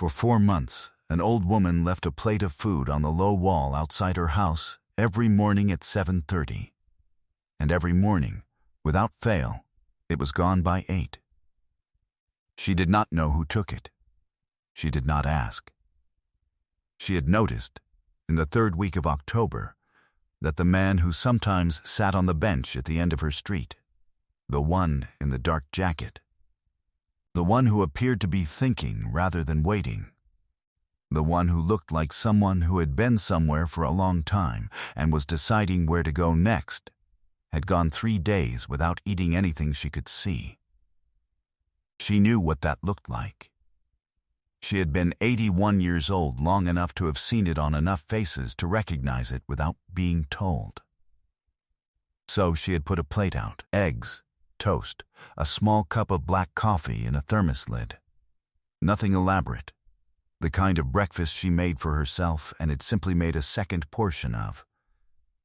For 4 months, an old woman left a plate of food on the low wall outside her house every morning at 7:30. And every morning, without fail, it was gone by 8. She did not know who took it. She did not ask. She had noticed, in the 3rd week of October, that the man who sometimes sat on the bench at the end of her street, the one in the dark jacket, the one who appeared to be thinking rather than waiting, the one who looked like someone who had been somewhere for a long time and was deciding where to go next, had gone 3 days without eating anything she could see. She knew what that looked like. She had been 81 years old long enough to have seen it on enough faces to recognize it without being told. So she had put a plate out, eggs, toast, a small cup of black coffee in a thermos lid. Nothing elaborate. The kind of breakfast she made for herself and had simply made a second portion of.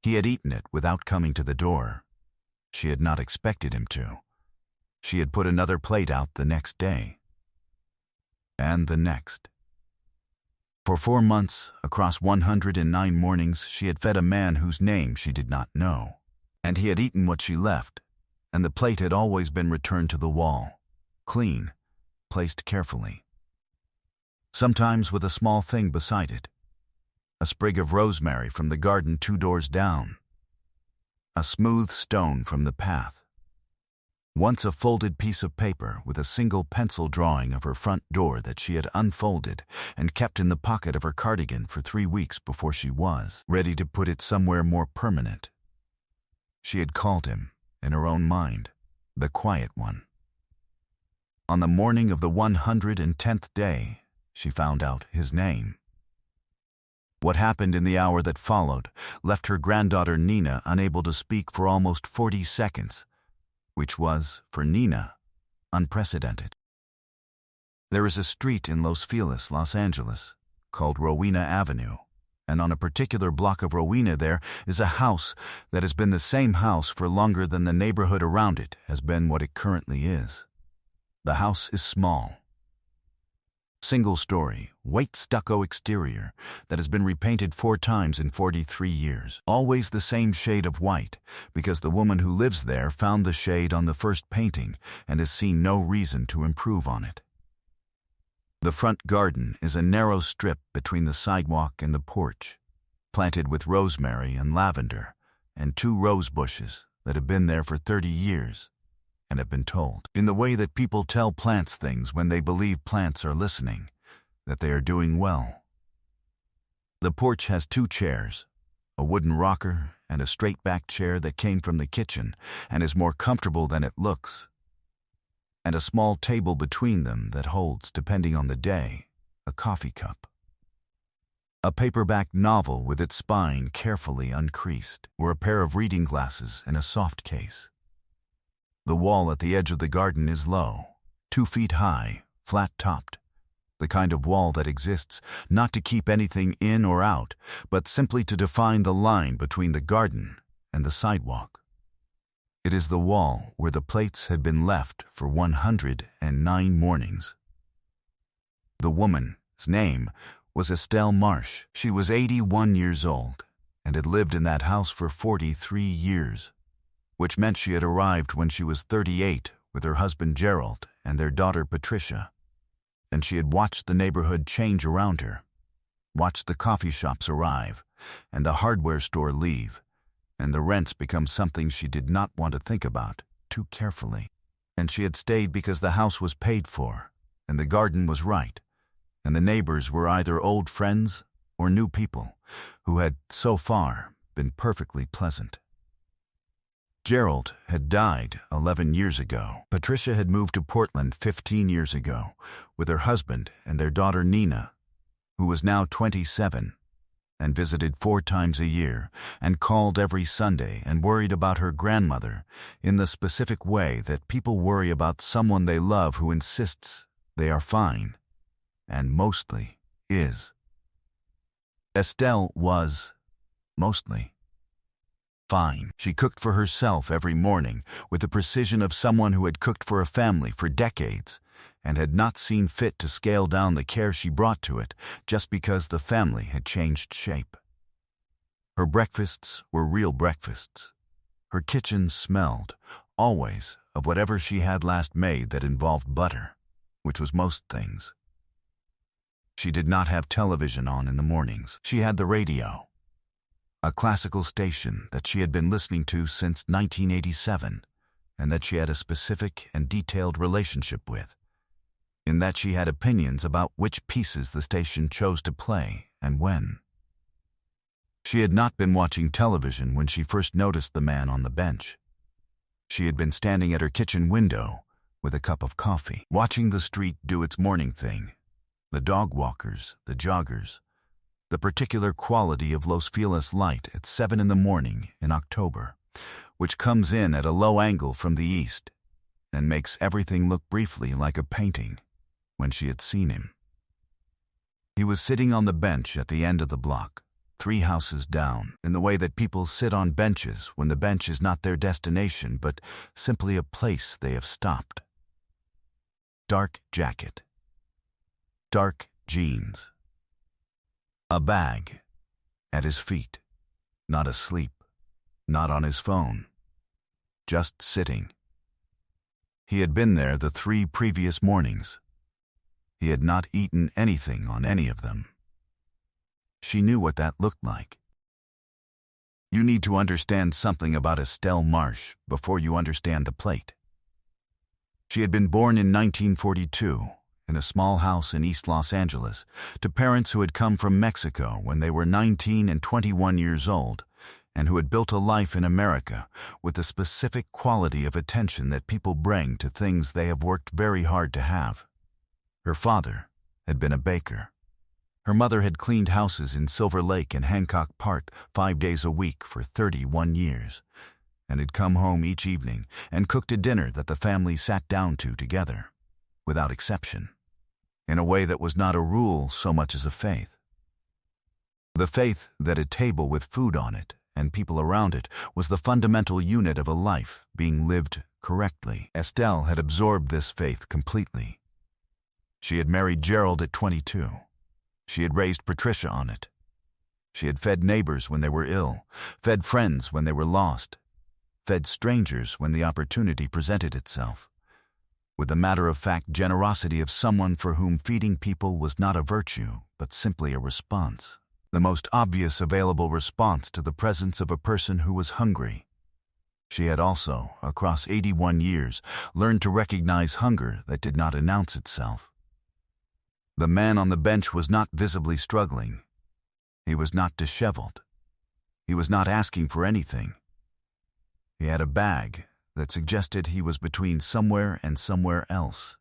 He had eaten it without coming to the door. She had not expected him to. She had put another plate out the next day. And the next. For 4 months, across 109 mornings, she had fed a man whose name she did not know. And he had eaten what she left, and the plate had always been returned to the wall, clean, placed carefully. Sometimes with a small thing beside it. A sprig of rosemary from the garden 2 doors down. A smooth stone from the path. Once a folded piece of paper with a single pencil drawing of her front door that she had unfolded and kept in the pocket of her cardigan for 3 weeks before she was ready to put it somewhere more permanent. She had called him, in her own mind, the quiet one. On the morning of the 110th day, she found out his name. What happened in the hour that followed left her granddaughter Nina unable to speak for almost 40 seconds, which was, for Nina, unprecedented. There is a street in Los Feliz, Los Angeles, called Rowena Avenue, and on a particular block of Rowena there is a house that has been the same house for longer than the neighborhood around it has been what it currently is. The house is small. Single-story, white stucco exterior that has been repainted 4 times in 43 years. Always the same shade of white, because the woman who lives there found the shade on the first painting and has seen no reason to improve on it. The front garden is a narrow strip between the sidewalk and the porch, planted with rosemary and lavender and 2 rose bushes that have been there for 30 years. And have been told, in the way that people tell plants things when they believe plants are listening, that they are doing well. The porch has 2 chairs, a wooden rocker and a straight-back chair that came from the kitchen and is more comfortable than it looks, and a small table between them that holds, depending on the day, a coffee cup. A paperback novel with its spine carefully uncreased, or a pair of reading glasses in a soft case. The wall at the edge of the garden is low, 2 feet high, flat-topped, the kind of wall that exists not to keep anything in or out, but simply to define the line between the garden and the sidewalk. It is the wall where the plates had been left for 109 mornings. The woman's name was Estelle Marsh. She was 81 years old and had lived in that house for 43 years. Which meant she had arrived when she was 38 with her husband Gerald and their daughter Patricia, and she had watched the neighborhood change around her, watched the coffee shops arrive, and the hardware store leave, and the rents become something she did not want to think about too carefully. And she had stayed because the house was paid for, and the garden was right, and the neighbors were either old friends or new people who had, so far, been perfectly pleasant. Gerald had died 11 years ago. Patricia had moved to Portland 15 years ago with her husband and their daughter Nina, who was now 27, and visited 4 times a year and called every Sunday and worried about her grandmother in the specific way that people worry about someone they love who insists they are fine, and mostly is. Estelle was, mostly, fine. She cooked for herself every morning with the precision of someone who had cooked for a family for decades and had not seen fit to scale down the care she brought to it just because the family had changed shape. Her breakfasts were real breakfasts. Her kitchen smelled, always, of whatever she had last made that involved butter, which was most things. She did not have television on in the mornings. She had the radio, a classical station that she had been listening to since 1987, and that she had a specific and detailed relationship with, in that she had opinions about which pieces the station chose to play and when. She had not been watching television when she first noticed the man on the bench. She had been standing at her kitchen window with a cup of coffee, watching the street do its morning thing, the dog walkers, the joggers, the particular quality of Los Feliz light at 7 in the morning in October, which comes in at a low angle from the east and makes everything look briefly like a painting when she had seen him. He was sitting on the bench at the end of the block, 3 houses down, in the way that people sit on benches when the bench is not their destination but simply a place they have stopped. Dark jacket, dark jeans, a bag at his feet, not asleep, not on his phone, just sitting. He had been there the 3 previous mornings. He had not eaten anything on any of them. She knew what that looked like. You need to understand something about Estelle Marsh before you understand the plate. She had been born in 1942 in a small house in East Los Angeles to parents who had come from Mexico when they were 19 and 21 years old and who had built a life in America with the specific quality of attention that people bring to things they have worked very hard to have. Her father had been a baker. Her mother had cleaned houses in Silver Lake and Hancock Park 5 days a week for 31 years, and had come home each evening and cooked a dinner that the family sat down to together, without exception, in a way that was not a rule so much as a faith. The faith that a table with food on it and people around it was the fundamental unit of a life being lived correctly. Estelle had absorbed this faith completely. She had married Gerald at 22. She had raised Patricia on it. She had fed neighbors when they were ill, fed friends when they were lost, fed strangers when the opportunity presented itself, with the matter-of-fact generosity of someone for whom feeding people was not a virtue, but simply a response, the most obvious available response to the presence of a person who was hungry. She had also, across 81 years, learned to recognize hunger that did not announce itself. The man on the bench was not visibly struggling. He was not disheveled. He was not asking for anything. He had a bag that suggested he was between somewhere and somewhere else,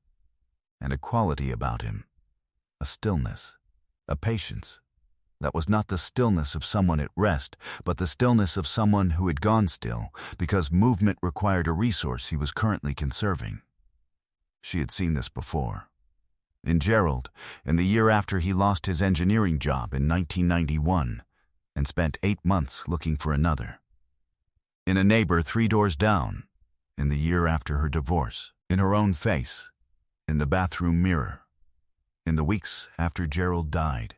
and a quality about him, a stillness, a patience, that was not the stillness of someone at rest, but the stillness of someone who had gone still because movement required a resource he was currently conserving. She had seen this before. In Gerald, in the year after he lost his engineering job in 1991 and spent 8 months looking for another. In a neighbor 3 doors down, in the year after her divorce, in her own face, in the bathroom mirror, in the weeks after Gerald died,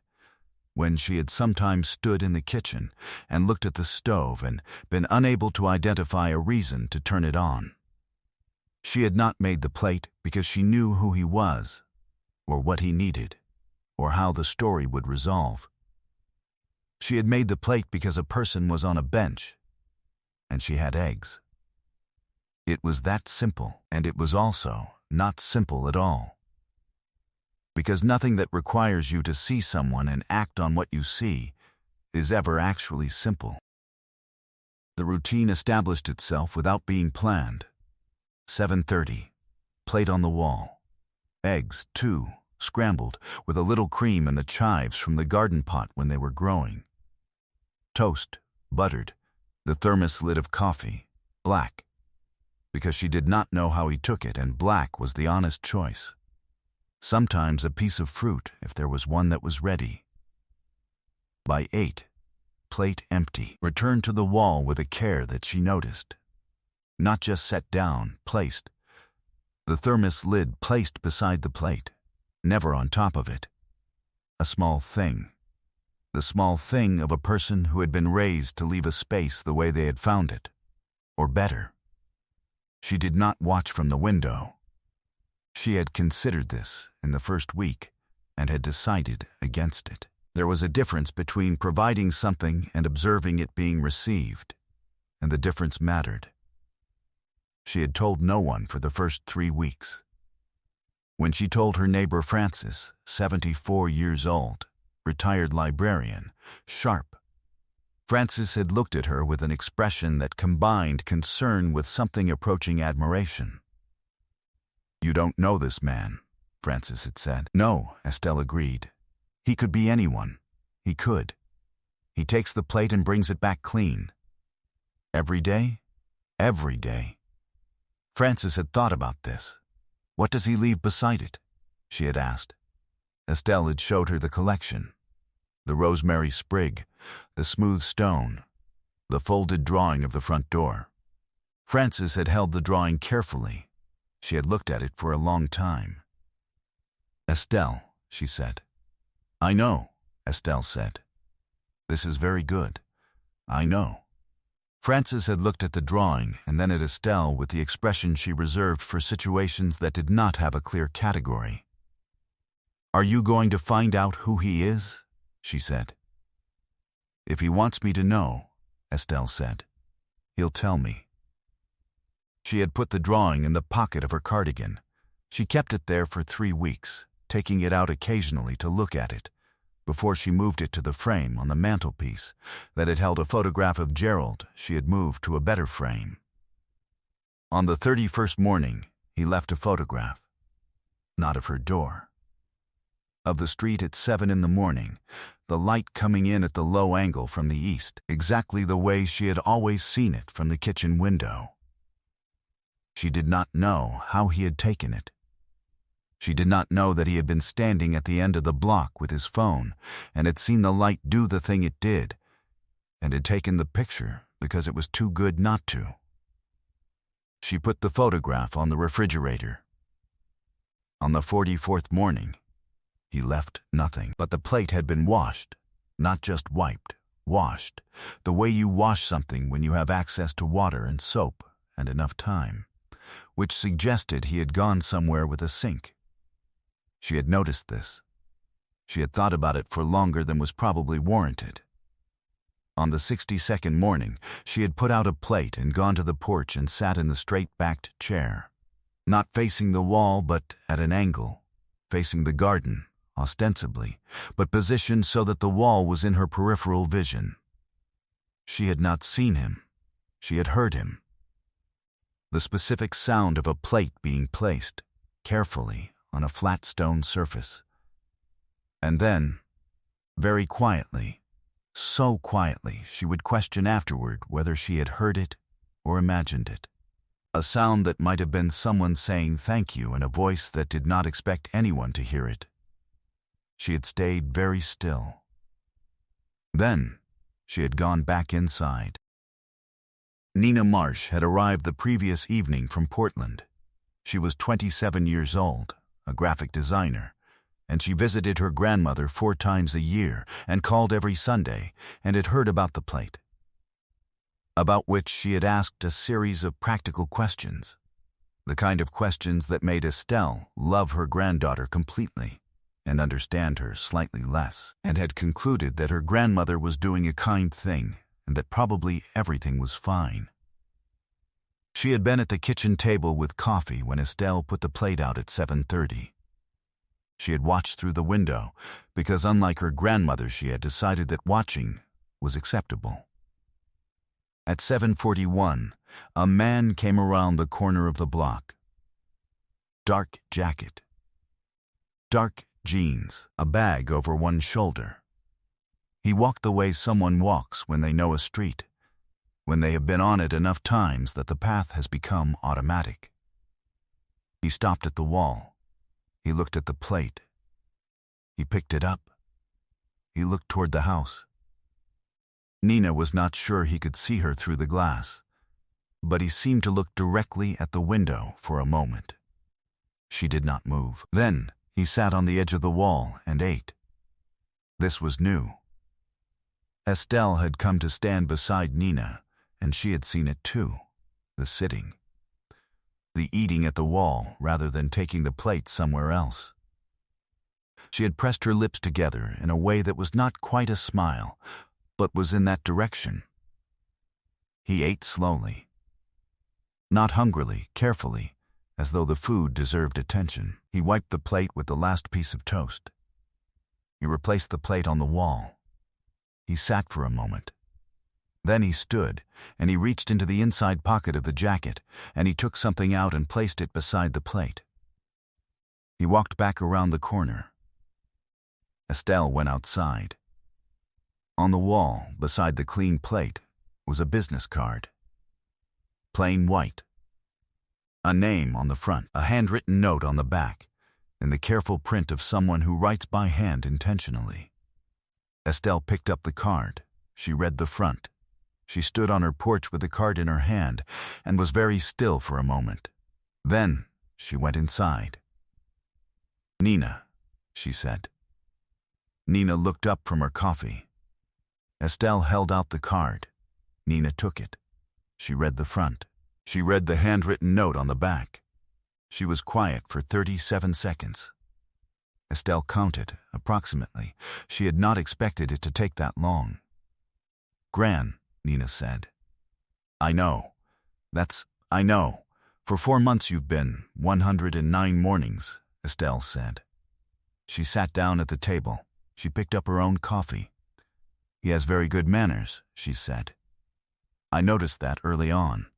when she had sometimes stood in the kitchen and looked at the stove and been unable to identify a reason to turn it on. She had not made the plate because she knew who he was, or what he needed, or how the story would resolve. She had made the plate because a person was on a bench, and she had eggs. It was that simple, and it was also not simple at all. Because nothing that requires you to see someone and act on what you see is ever actually simple. The routine established itself without being planned. 7:30, plate on the wall. Eggs, 2, scrambled, with a little cream and the chives from the garden pot when they were growing. Toast, buttered, the thermos lid of coffee, black, because she did not know how he took it, and black was the honest choice. Sometimes a piece of fruit if there was one that was ready. By 8, plate empty, returned to the wall with a care that she noticed. Not just set down, placed, The thermos lid placed beside the plate, never on top of it. A small thing. The small thing of a person who had been raised to leave a space the way they had found it, or better. She did not watch from the window. She had considered this in the first week and had decided against it. There was a difference between providing something and observing it being received, and the difference mattered. She had told no one for the first 3 weeks. When she told her neighbor Francis, 74 years old, retired librarian, sharp, Francis had looked at her with an expression that combined concern with something approaching admiration. "You don't know this man," Francis had said. "No," Estelle agreed. "He could be anyone. He could. He takes the plate and brings it back clean. Every day? Every day." Francis had thought about this. "What does he leave beside it?" she had asked. Estelle had showed her the collection. The rosemary sprig, the smooth stone, the folded drawing of the front door. Francis had held the drawing carefully. She had looked at it for a long time. "Estelle," she said. "I know," Estelle said. "This is very good. I know." Francis had looked at the drawing and then at Estelle with the expression she reserved for situations that did not have a clear category. "Are you going to find out who he is?" she said. "If he wants me to know," Estelle said, "he'll tell me." She had put the drawing in the pocket of her cardigan. She kept it there for 3 weeks, taking it out occasionally to look at it, before she moved it to the frame on the mantelpiece that had held a photograph of Gerald. She had moved to a better frame. On the 31st morning, he left a photograph. Not of her door. Of the street at 7 in the morning, the light coming in at the low angle from the east, exactly the way she had always seen it from the kitchen window. She did not know how he had taken it. She did not know that he had been standing at the end of the block with his phone and had seen the light do the thing it did, and had taken the picture because it was too good not to. She put the photograph on the refrigerator. On the 44th morning, he left nothing, but the plate had been washed, not just wiped, washed, the way you wash something when you have access to water and soap and enough time, which suggested he had gone somewhere with a sink. She had noticed this. She had thought about it for longer than was probably warranted. On the 62nd morning, she had put out a plate and gone to the porch and sat in the straight-backed chair, not facing the wall but at an angle, facing the garden, ostensibly, but positioned so that the wall was in her peripheral vision. She had not seen him. She had heard him. The specific sound of a plate being placed, carefully, on a flat stone surface. And then, very quietly, so quietly she would question afterward whether she had heard it or imagined it. A sound that might have been someone saying thank you in a voice that did not expect anyone to hear it. She had stayed very still. Then, she had gone back inside. Nina Marsh had arrived the previous evening from Portland. She was 27 years old, a graphic designer, and she visited her grandmother 4 times a year and called every Sunday and had heard about the plate, about which she had asked a series of practical questions, the kind of questions that made Estelle love her granddaughter completely and understand her slightly less, and had concluded that her grandmother was doing a kind thing and that probably everything was fine. She had been at the kitchen table with coffee when Estelle put the plate out at 7:30. She had watched through the window because, unlike her grandmother, she had decided that watching was acceptable. At 7:41, a man came around the corner of the block. Dark jacket, dark jeans, a bag over one shoulder. He walked the way someone walks when they know a street, when they have been on it enough times that the path has become automatic. He stopped at the wall. He looked at the plate. He picked it up. He looked toward the house. Nina was not sure he could see her through the glass, but he seemed to look directly at the window for a moment. She did not move. Then he sat on the edge of the wall and ate. This was new. Estelle had come to stand beside Nina, and she had seen it too. The sitting. The eating at the wall rather than taking the plate somewhere else. She had pressed her lips together in a way that was not quite a smile, but was in that direction. He ate slowly. Not hungrily, carefully, as though the food deserved attention. He wiped the plate with the last piece of toast. He replaced the plate on the wall. He sat for a moment. Then he stood, and he reached into the inside pocket of the jacket, and he took something out and placed it beside the plate. He walked back around the corner. Estelle went outside. On the wall, beside the clean plate, was a business card. Plain white. A name on the front, a handwritten note on the back, and the careful print of someone who writes by hand intentionally. Estelle picked up the card. She read the front. She stood on her porch with the card in her hand and was very still for a moment. Then she went inside. "Nina," she said. Nina looked up from her coffee. Estelle held out the card. Nina took it. She read the front. She read the handwritten note on the back. She was quiet for 37 seconds. Estelle counted, approximately. She had not expected it to take that long. "Gran," Nina said. "I know. I know. For 4 months you've been 109 mornings," Estelle said. She sat down at the table. She picked up her own coffee. "He has very good manners," she said. "I noticed that early on."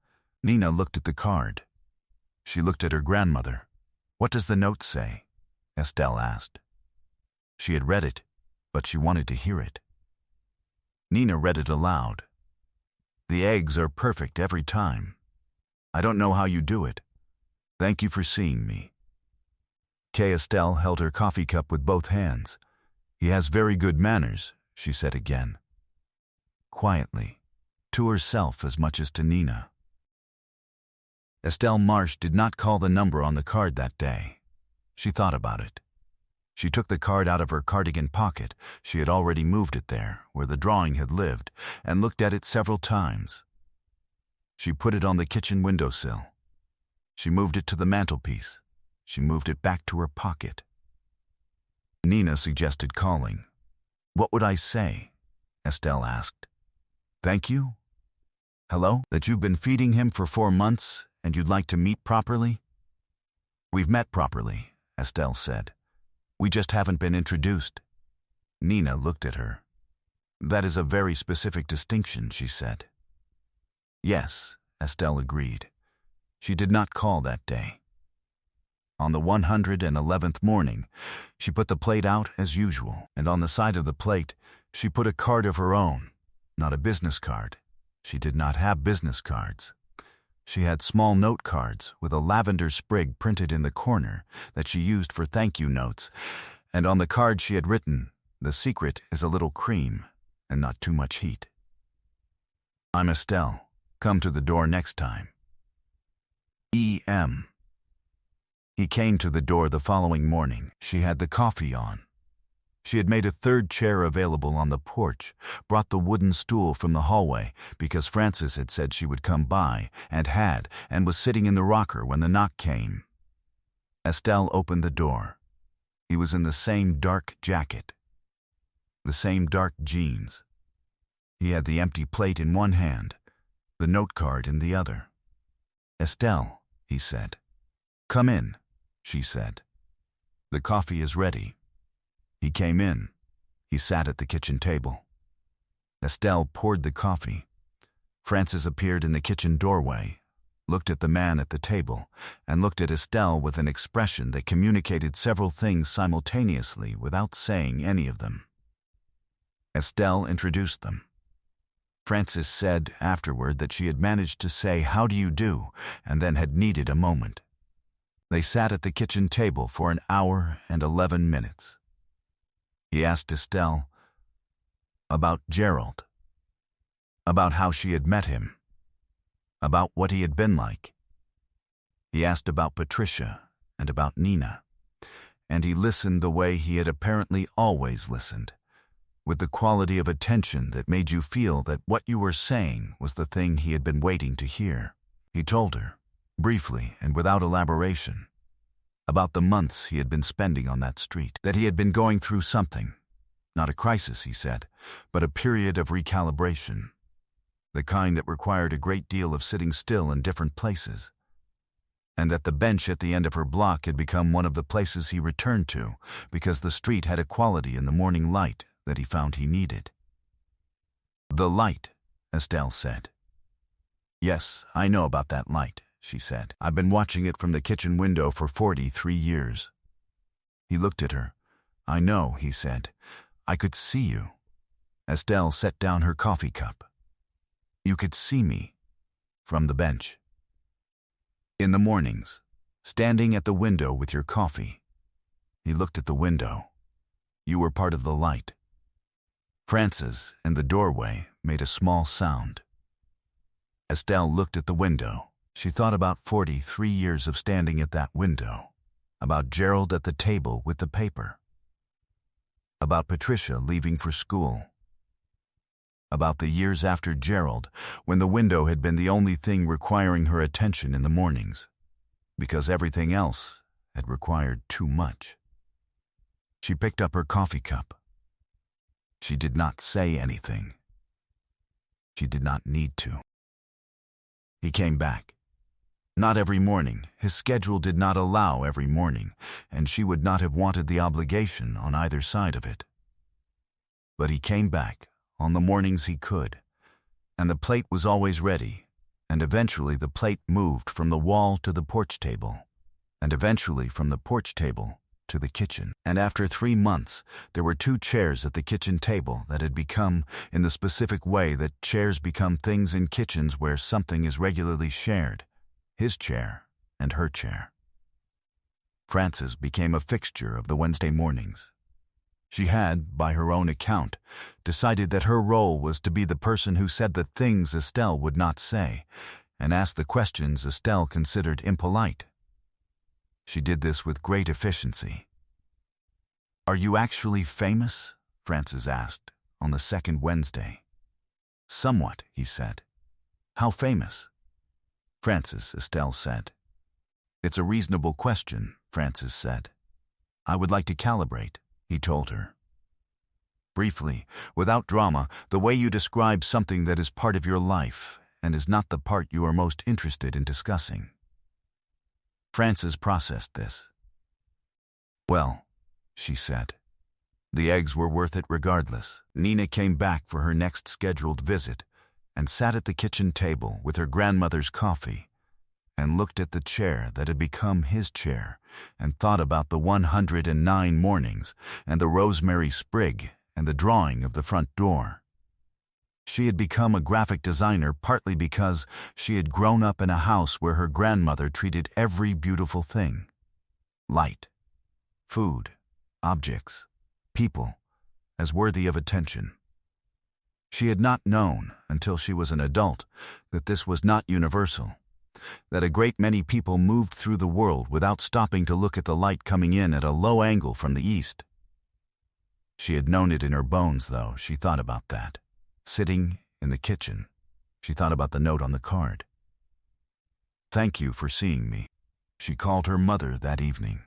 Nina looked at the card. She looked at her grandmother. "What does the note say?" Estelle asked. She had read it, but she wanted to hear it. Nina read it aloud. "The eggs are perfect every time. I don't know how you do it. Thank you for seeing me." Estelle held her coffee cup with both hands. "He has very good manners," she said again. Quietly, to herself as much as to Nina. Estelle Marsh did not call the number on the card that day. She thought about it. She took the card out of her cardigan pocket. She had already moved it there, where the drawing had lived, and looked at it several times. She put it on the kitchen windowsill. She moved it to the mantelpiece. She moved it back to her pocket. Nina suggested calling. "What would I say?" Estelle asked. "Thank you? Hello? That you've been feeding him for 4 months and you'd like to meet properly?" "We've met properly," Estelle said. "We just haven't been introduced." Nina looked at her. "That is a very specific distinction," she said. "Yes," Estelle agreed. She did not call that day. On the 111th morning, she put the plate out as usual, and on the side of the plate, she put a card of her own, not a business card. She did not have business cards. She had small note cards with a lavender sprig printed in the corner that she used for thank you notes, and on the card she had written, "The secret is a little cream and not too much heat. I'm Estelle. Come to the door next time. E.M." He came to the door the following morning. She had the coffee on. She had made a third chair available on the porch, brought the wooden stool from the hallway because Frances had said she would come by, and was sitting in the rocker when the knock came. Estelle opened the door. He was in the same dark jacket, the same dark jeans. He had the empty plate in one hand, the note card in the other. "Estelle," he said. "Come in," she said. "The coffee is ready." He came in. He sat at the kitchen table. Estelle poured the coffee. Frances appeared in the kitchen doorway, looked at the man at the table, and looked at Estelle with an expression that communicated several things simultaneously without saying any of them. Estelle introduced them. Frances said afterward that she had managed to say, "How do you do?" and then had needed a moment. They sat at the kitchen table for an hour and 11 minutes. He asked Estelle about Gerald, about how she had met him, about what he had been like. He asked about Patricia and about Nina. And he listened the way he had apparently always listened, with the quality of attention that made you feel that what you were saying was the thing he had been waiting to hear. He told her, briefly and without elaboration, about the months he had been spending on that street, that he had been going through something. Not a crisis, he said, but a period of recalibration, the kind that required a great deal of sitting still in different places, and that the bench at the end of her block had become one of the places he returned to because the street had a quality in the morning light that he found he needed. The light, Estelle said. Yes, I know about that light, she said. I've been watching it from the kitchen window for 43 years. He looked at her. I know, he said. I could see you. Estelle set down her coffee cup. You could see me from the bench. In the mornings, standing at the window with your coffee. He looked at the window. You were part of the light. Frances, in the doorway, made a small sound. Estelle looked at the window. She thought about 43 years of standing at that window, about Gerald at the table with the paper, about Patricia leaving for school, about the years after Gerald, when the window had been the only thing requiring her attention in the mornings, because everything else had required too much. She picked up her coffee cup. She did not say anything. She did not need to. He came back. Not every morning. His schedule did not allow every morning, and she would not have wanted the obligation on either side of it. But he came back on the mornings he could, and the plate was always ready, and eventually the plate moved from the wall to the porch table, and eventually from the porch table to the kitchen. And after 3 months, there were 2 chairs at the kitchen table that had become, in the specific way that chairs become things in kitchens where something is regularly shared, his chair and her chair. Frances became a fixture of the Wednesday mornings. She had, by her own account, decided that her role was to be the person who said the things Estelle would not say, and asked the questions Estelle considered impolite. She did this with great efficiency. Are you actually famous? Frances asked, on the second Wednesday. Somewhat, he said. How famous? Frances, Estelle said. It's a reasonable question, Frances said. I would like to calibrate, he told her. Briefly, without drama, the way you describe something that is part of your life and is not the part you are most interested in discussing. Frances processed this. Well, she said. The eggs were worth it regardless. Nina came back for her next scheduled visit and sat at the kitchen table with her grandmother's coffee and looked at the chair that had become his chair and thought about the 109 mornings and the rosemary sprig and the drawing of the front door. She had become a graphic designer partly because she had grown up in a house where her grandmother treated every beautiful thing, light, food, objects, people, as worthy of attention. She had not known, until she was an adult, that this was not universal, that a great many people moved through the world without stopping to look at the light coming in at a low angle from the east. She had known it in her bones, though. She thought about that. Sitting in the kitchen, she thought about the note on the card. Thank you for seeing me, she called her mother that evening.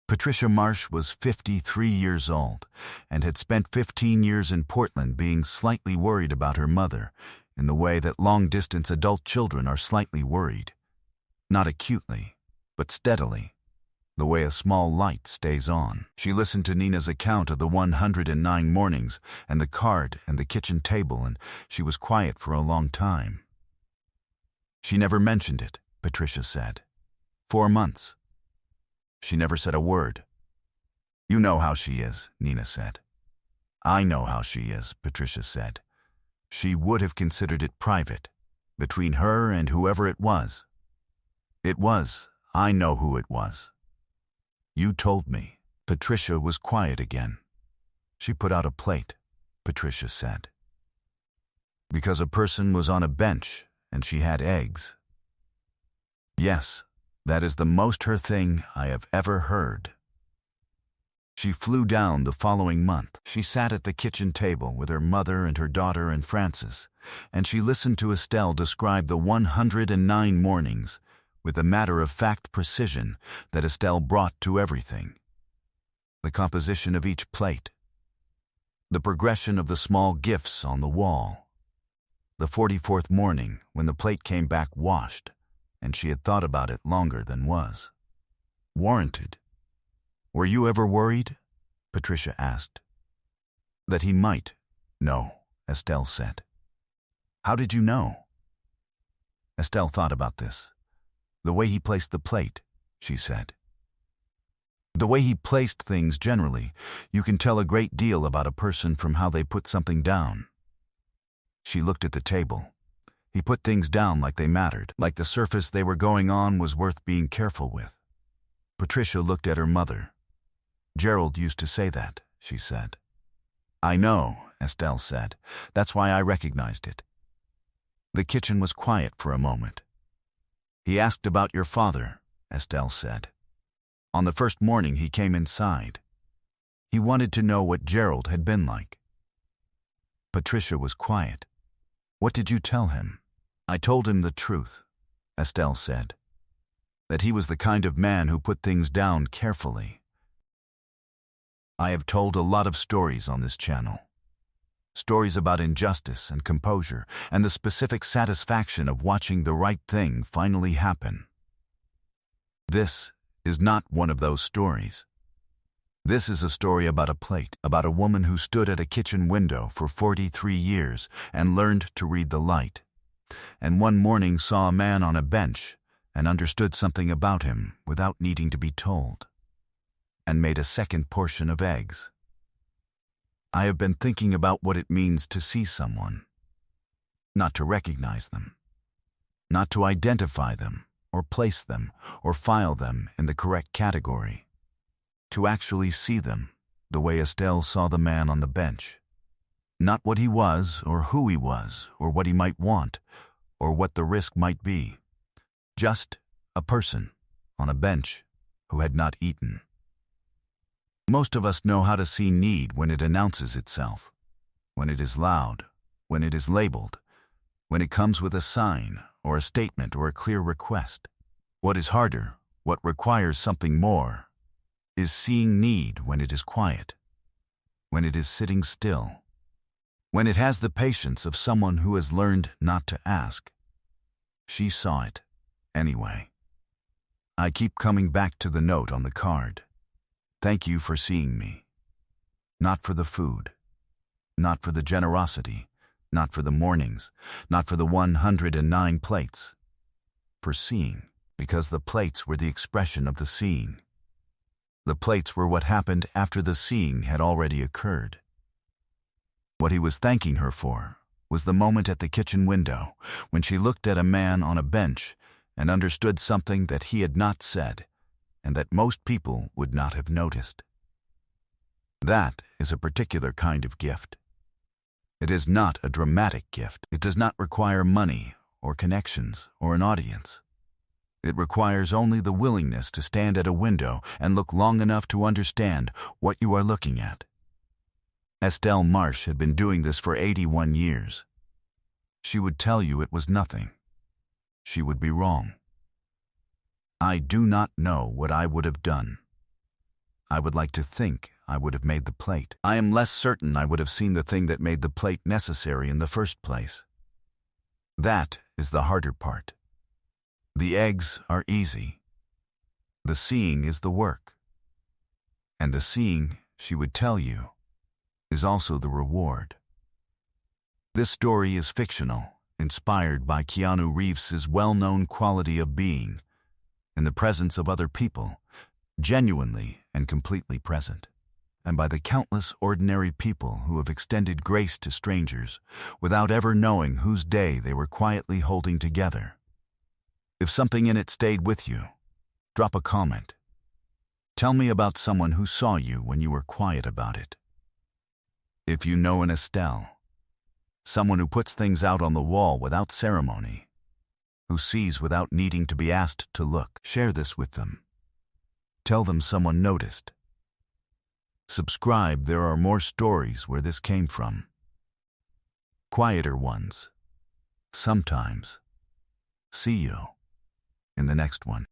Patricia Marsh was 53 years old and had spent 15 years in Portland being slightly worried about her mother in the way that long-distance adult children are slightly worried. Not acutely, but steadily, the way a small light stays on. She listened to Nina's account of the 109 mornings and the card and the kitchen table, and she was quiet for a long time. She never mentioned it, Patricia said. 4 months. She never said a word. You know how she is, Nina said. I know how she is, Patricia said. She would have considered it private, between her and whoever it was. It was. I know who it was. You told me. Patricia was quiet again. She put out a plate, Patricia said. Because a person was on a bench and she had eggs. Yes, That is the most her thing I have ever heard. She flew down the following month. She sat at the kitchen table with her mother and her daughter and Frances, and she listened to Estelle describe the 109 mornings with the matter-of-fact precision that Estelle brought to everything. The composition of each plate, the progression of the small gifts on the wall, the 44th morning when the plate came back washed, and she had thought about it longer than was warranted. "Were you ever worried?" Patricia asked. "That he might." "No," Estelle said. "How did you know?" Estelle thought about this. "The way he placed the plate," she said. "The way he placed things generally, you can tell a great deal about a person from how they put something down." She looked at the table. He put things down like they mattered, like the surface they were going on was worth being careful with. Patricia looked at her mother. "Gerald used to say that," she said. "I know," Estelle said. "That's why I recognized it." The kitchen was quiet for a moment. "He asked about your father," Estelle said. "On the first morning he came inside. He wanted to know what Gerald had been like." Patricia was quiet. "What did you tell him?" "I told him the truth," Estelle said. "That he was the kind of man who put things down carefully." I have told a lot of stories on this channel. Stories about injustice and composure and the specific satisfaction of watching the right thing finally happen. This is not one of those stories. This is a story about a plate, about a woman who stood at a kitchen window for 43 years and learned to read the light, and one morning saw a man on a bench and understood something about him without needing to be told, and made a second portion of eggs. I have been thinking about what it means to see someone, not to recognize them, not to identify them or place them or file them in the correct category, to actually see them the way Estelle saw the man on the bench. Not what he was or who he was or what he might want or what the risk might be. Just a person on a bench who had not eaten. Most of us know how to see need when it announces itself, when it is loud, when it is labeled, when it comes with a sign or a statement or a clear request. What is harder, what requires something more, is seeing need when it is quiet, when it is sitting still, when it has the patience of someone who has learned not to ask. She saw it anyway. I keep coming back to the note on the card. Thank you for seeing me. Not for the food, not for the generosity, not for the mornings, not for the 109 plates. For seeing, because the plates were the expression of the seeing. The plates were what happened after the seeing had already occurred. What he was thanking her for was the moment at the kitchen window when she looked at a man on a bench and understood something that he had not said and that most people would not have noticed. That is a particular kind of gift. It is not a dramatic gift. It does not require money or connections or an audience. It requires only the willingness to stand at a window and look long enough to understand what you are looking at. Estelle Marsh had been doing this for 81 years. She would tell you it was nothing. She would be wrong. I do not know what I would have done. I would like to think I would have made the plate. I am less certain I would have seen the thing that made the plate necessary in the first place. That is the harder part. The eggs are easy. The seeing is the work. And the seeing, she would tell you, is also the reward. This story is fictional, inspired by Keanu Reeves' well-known quality of being, in the presence of other people, genuinely and completely present, and by the countless ordinary people who have extended grace to strangers without ever knowing whose day they were quietly holding together. If something in it stayed with you, drop a comment. Tell me about someone who saw you when you were quiet about it. If you know an Estelle, someone who puts things out on the wall without ceremony, who sees without needing to be asked to look. Share this with them. Tell them someone noticed. Subscribe, there are more stories where this came from. Quieter ones. Sometimes. See you in the next one.